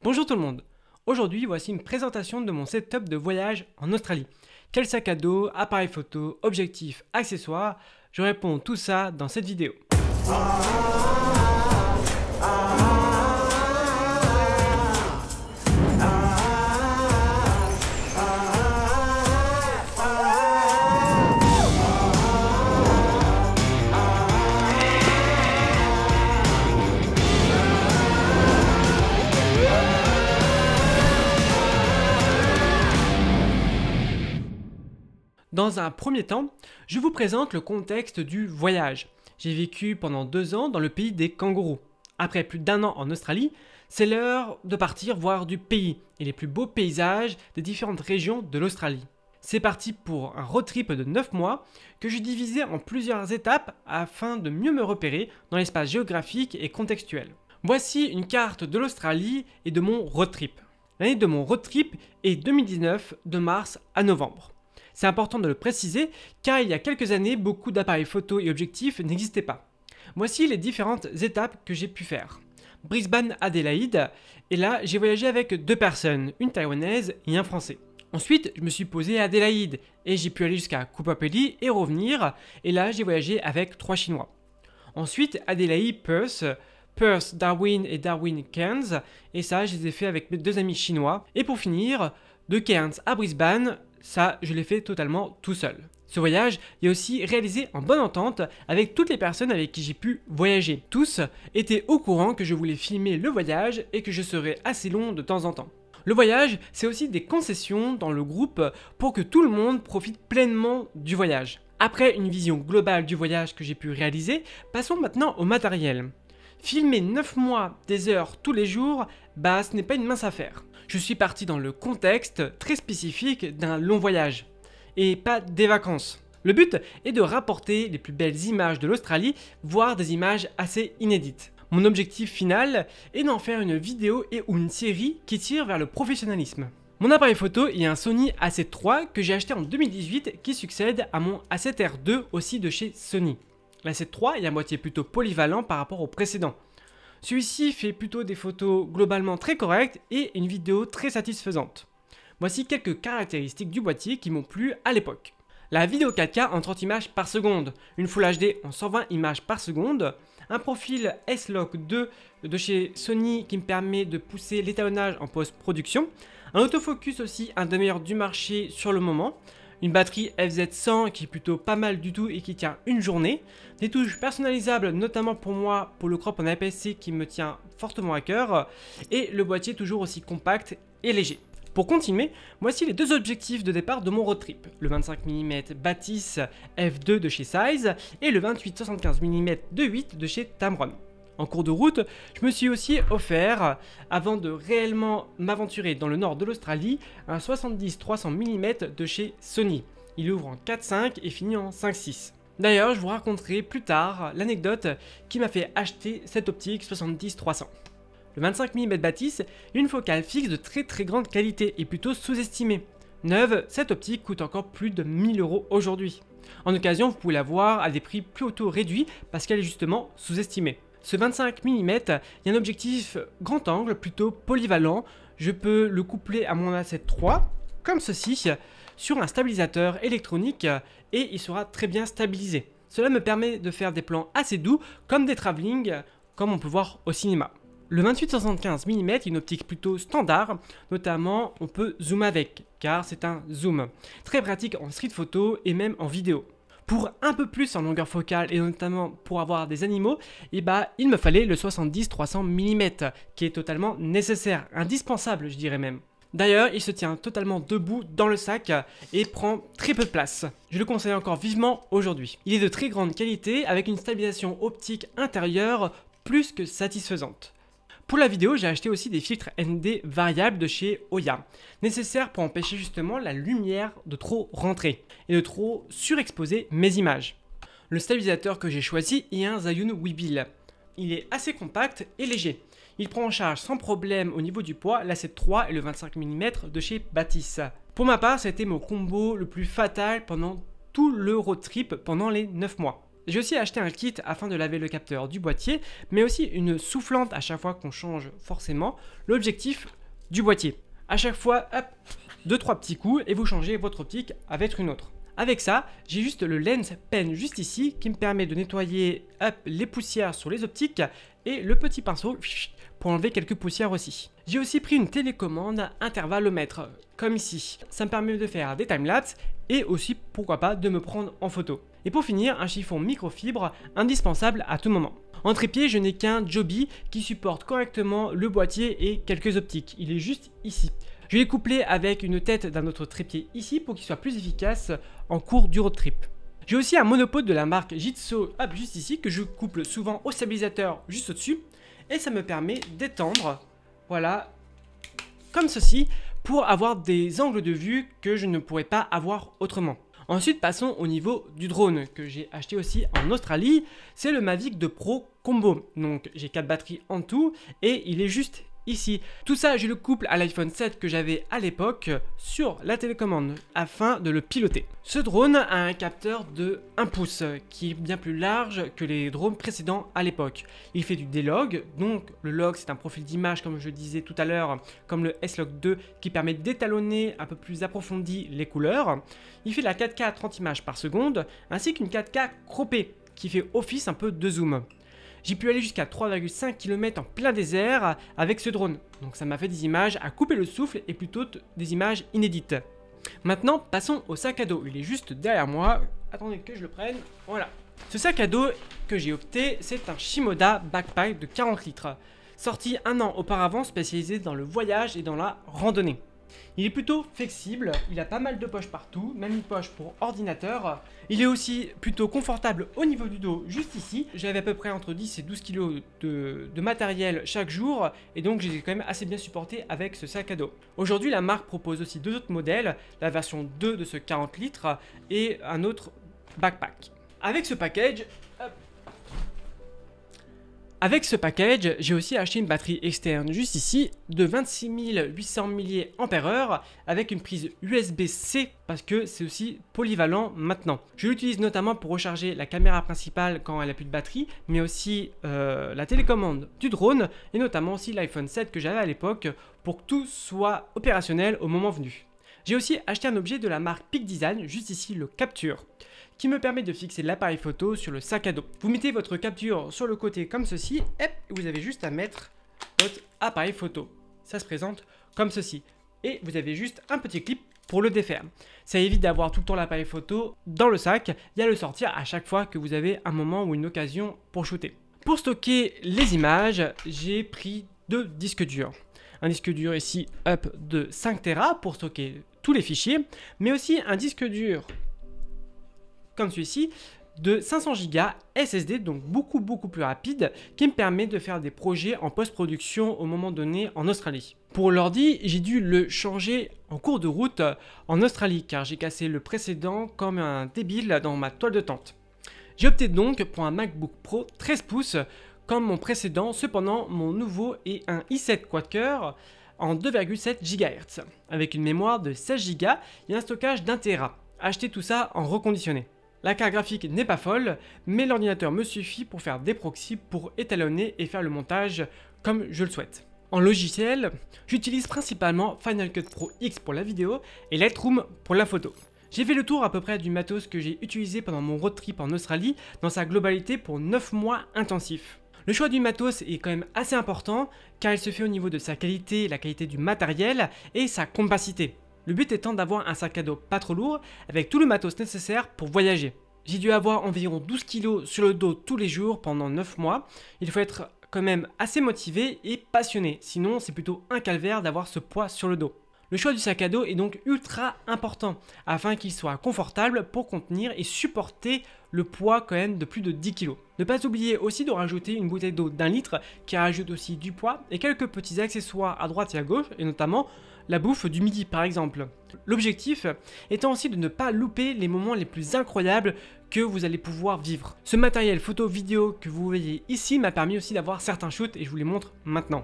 Bonjour tout le monde. Aujourd'hui, voici une présentation de mon setup de voyage en Australie. Quel sac à dos, appareil photo, objectifs, accessoires, je réponds tout ça dans cette vidéo. Dans un premier temps, je vous présente le contexte du voyage. J'ai vécu pendant 2 ans dans le pays des kangourous. Après plus d'1 an en Australie, c'est l'heure de partir voir du pays et les plus beaux paysages des différentes régions de l'Australie. C'est parti pour un road trip de 9 mois que j'ai divisé en plusieurs étapes afin de mieux me repérer dans l'espace géographique et contextuel. Voici une carte de l'Australie et de mon road trip. L'année de mon road trip est 2019 de mars à novembre. C'est important de le préciser car il y a quelques années, beaucoup d'appareils photo et objectifs n'existaient pas. Voici les différentes étapes que j'ai pu faire. Brisbane-Adélaïde, et là j'ai voyagé avec 2 personnes, une taïwanaise et un français. Ensuite, je me suis posé à Adélaïde et j'ai pu aller jusqu'à Kupapeli et revenir, et là j'ai voyagé avec 3 Chinois. Ensuite, Adélaïde-Perth, Perth, Darwin et Darwin-Cairns, et ça je les ai fait avec mes 2 amis chinois. Et pour finir, de Cairns à Brisbane, ça, je l'ai fait totalement tout seul. Ce voyage est aussi réalisé en bonne entente avec toutes les personnes avec qui j'ai pu voyager. Tous étaient au courant que je voulais filmer le voyage et que je serais assez long de temps en temps. Le voyage, c'est aussi des concessions dans le groupe pour que tout le monde profite pleinement du voyage. Après une vision globale du voyage que j'ai pu réaliser, passons maintenant au matériel. Filmer 9 mois, des heures tous les jours, ce n'est pas une mince affaire. Je suis parti dans le contexte très spécifique d'un long voyage, et pas des vacances. Le but est de rapporter les plus belles images de l'Australie, voire des images assez inédites. Mon objectif final est d'en faire une vidéo et ou une série qui tire vers le professionnalisme. Mon appareil photo est un Sony A7 III que j'ai acheté en 2018 qui succède à mon A7R II aussi de chez Sony. L'A7 III est à moitié plutôt polyvalent par rapport au précédent. Celui-ci fait plutôt des photos globalement très correctes et une vidéo très satisfaisante. Voici quelques caractéristiques du boîtier qui m'ont plu à l'époque. La vidéo 4K en 30 images par seconde, une Full HD en 120 images par seconde, un profil S-Log 2 de chez Sony qui me permet de pousser l'étalonnage en post-production, un autofocus aussi un des meilleurs du marché sur le moment, une batterie FZ100 qui est plutôt pas mal du tout et qui tient une journée, des touches personnalisables notamment pour moi pour le crop en APS-C qui me tient fortement à cœur, et le boîtier toujours aussi compact et léger. Pour continuer, voici les 2 objectifs de départ de mon road trip, le 25 mm Batis f2 de chez Zeiss et le 28-75 mm 2.8 de chez Tamron. En cours de route, je me suis aussi offert, avant de réellement m'aventurer dans le nord de l'Australie, un 70-300 mm de chez Sony. Il ouvre en 4.5 et finit en 5.6. D'ailleurs, je vous raconterai plus tard l'anecdote qui m'a fait acheter cette optique 70-300. Le 25 mm Batis est une focale fixe de très grande qualité et plutôt sous-estimée. Neuve, cette optique coûte encore plus de 1000 € aujourd'hui. En occasion, vous pouvez la voir à des prix plutôt réduits parce qu'elle est justement sous-estimée. Ce 25 mm est un objectif grand angle plutôt polyvalent. Je peux le coupler à mon A7 III, comme ceci, sur un stabilisateur électronique et il sera très bien stabilisé. Cela me permet de faire des plans assez doux comme des travelling, comme on peut voir au cinéma. Le 28-75 mm est une optique plutôt standard, notamment on peut zoomer avec, car c'est un zoom. Très pratique en street photo et même en vidéo. Pour un peu plus en longueur focale et notamment pour avoir des animaux, il me fallait le 70-300 mm qui est totalement nécessaire, indispensable je dirais même. D'ailleurs, il se tient totalement debout dans le sac et prend très peu de place. Je le conseille encore vivement aujourd'hui. Il est de très grande qualité avec une stabilisation optique intérieure plus que satisfaisante. Pour la vidéo, j'ai acheté aussi des filtres ND variables de chez Oya, nécessaires pour empêcher justement la lumière de trop rentrer et de trop surexposer mes images. Le stabilisateur que j'ai choisi est un Zhiyun Weebill. Il est assez compact et léger. Il prend en charge sans problème au niveau du poids l'A7 III et le 25 mm de chez Batis. Pour ma part, ça a été mon combo le plus fatal pendant tout le road trip pendant les 9 mois. J'ai aussi acheté un kit afin de laver le capteur du boîtier, mais aussi une soufflante à chaque fois qu'on change forcément l'objectif du boîtier. À chaque fois, hop, 2-3 petits coups et vous changez votre optique avec une autre. Avec ça, j'ai juste le lens pen juste ici qui me permet de nettoyer hop, les poussières sur les optiques et le petit pinceau pour enlever quelques poussières aussi. J'ai aussi pris une télécommande intervallomètre comme ici. Ça me permet de faire des timelapses et aussi pourquoi pas de me prendre en photo. Et pour finir, un chiffon microfibre indispensable à tout moment. En trépied, je n'ai qu'un Joby qui supporte correctement le boîtier et quelques optiques. Il est juste ici. Je l'ai couplé avec une tête d'un autre trépied ici pour qu'il soit plus efficace en cours du road trip. J'ai aussi un monopode de la marque Jitso juste ici que je couple souvent au stabilisateur juste au-dessus et ça me permet d'étendre, voilà, comme ceci pour avoir des angles de vue que je ne pourrais pas avoir autrement. Ensuite, passons au niveau du drone que j'ai acheté aussi en Australie. C'est le Mavic 2 Pro Combo. Donc j'ai 4 batteries en tout et il est juste ici. Tout ça, je le couple à l'iPhone 7 que j'avais à l'époque sur la télécommande afin de le piloter. Ce drone a un capteur de 1 pouce qui est bien plus large que les drones précédents à l'époque. Il fait du D-Log, donc le log c'est un profil d'image comme je disais tout à l'heure, comme le S-Log 2 qui permet d'étalonner un peu plus approfondi les couleurs. Il fait la 4K à 30 images par seconde ainsi qu'une 4K croppée qui fait office un peu de zoom. J'ai pu aller jusqu'à 3,5 km en plein désert avec ce drone. Donc ça m'a fait des images à couper le souffle et plutôt des images inédites. Maintenant, passons au sac à dos. Il est juste derrière moi. Attendez que je le prenne. Voilà. Ce sac à dos que j'ai opté, c'est un Shimoda Backpack de 40 litres. Sorti un an auparavant, spécialisé dans le voyage et dans la randonnée. Il est plutôt flexible, il a pas mal de poches partout, même une poche pour ordinateur. Il est aussi plutôt confortable au niveau du dos, juste ici. J'avais à peu près entre 10 et 12 kg de matériel chaque jour, et donc j'ai quand même assez bien supporté avec ce sac à dos. Aujourd'hui, la marque propose aussi deux autres modèles, la version 2 de ce 40 litres et un autre backpack. Avec ce package, j'ai aussi acheté une batterie externe juste ici de 26 800 mAh avec une prise USB-C parce que c'est aussi polyvalent maintenant. Je l'utilise notamment pour recharger la caméra principale quand elle n'a plus de batterie, mais aussi la télécommande du drone et notamment aussi l'iPhone 7 que j'avais à l'époque pour que tout soit opérationnel au moment venu. J'ai aussi acheté un objet de la marque Peak Design, juste ici le Capture, qui me permet de fixer l'appareil photo sur le sac à dos. Vous mettez votre capture sur le côté comme ceci, et vous avez juste à mettre votre appareil photo. Ça se présente comme ceci. Et vous avez juste un petit clip pour le défaire. Ça évite d'avoir tout le temps l'appareil photo dans le sac et à le sortir à chaque fois que vous avez un moment ou une occasion pour shooter. Pour stocker les images, j'ai pris 2 disques durs. Un disque dur ici de 5 Tera pour stocker tous les fichiers, mais aussi un disque dur comme celui-ci de 500 Go SSD, donc beaucoup plus rapide, qui me permet de faire des projets en post-production au moment donné en Australie. Pour l'ordi, j'ai dû le changer en cours de route en Australie car j'ai cassé le précédent comme un débile dans ma toile de tente. J'ai opté donc pour un MacBook Pro 13 pouces comme mon précédent, cependant mon nouveau est un i7 quad-core en 2,7 GHz avec une mémoire de 16 Go et un stockage d'1 Tera. Acheter tout ça en reconditionné. La carte graphique n'est pas folle, mais l'ordinateur me suffit pour faire des proxys pour étalonner et faire le montage comme je le souhaite. En logiciel, j'utilise principalement Final Cut Pro X pour la vidéo et Lightroom pour la photo. J'ai fait le tour à peu près du matos que j'ai utilisé pendant mon road trip en Australie dans sa globalité pour 9 mois intensifs. Le choix du matos est quand même assez important car il se fait au niveau de sa qualité, la qualité du matériel et sa compacité. Le but étant d'avoir un sac à dos pas trop lourd avec tout le matos nécessaire pour voyager. J'ai dû avoir environ 12 kg sur le dos tous les jours pendant 9 mois. Il faut être quand même assez motivé et passionné, sinon c'est plutôt un calvaire d'avoir ce poids sur le dos. Le choix du sac à dos est donc ultra important afin qu'il soit confortable pour contenir et supporter le poids quand même de plus de 10 kg. Ne pas oublier aussi de rajouter une bouteille d'eau d'1 litre qui rajoute aussi du poids et quelques petits accessoires à droite et à gauche et notamment la bouffe du midi par exemple. L'objectif étant aussi de ne pas louper les moments les plus incroyables que vous allez pouvoir vivre. Ce matériel photo-vidéo que vous voyez ici m'a permis aussi d'avoir certains shoots et je vous les montre maintenant.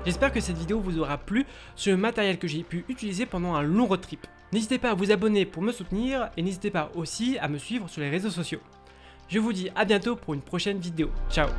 J'espère que cette vidéo vous aura plu sur le matériel que j'ai pu utiliser pendant un long road trip. N'hésitez pas à vous abonner pour me soutenir et n'hésitez pas aussi à me suivre sur les réseaux sociaux. Je vous dis à bientôt pour une prochaine vidéo. Ciao!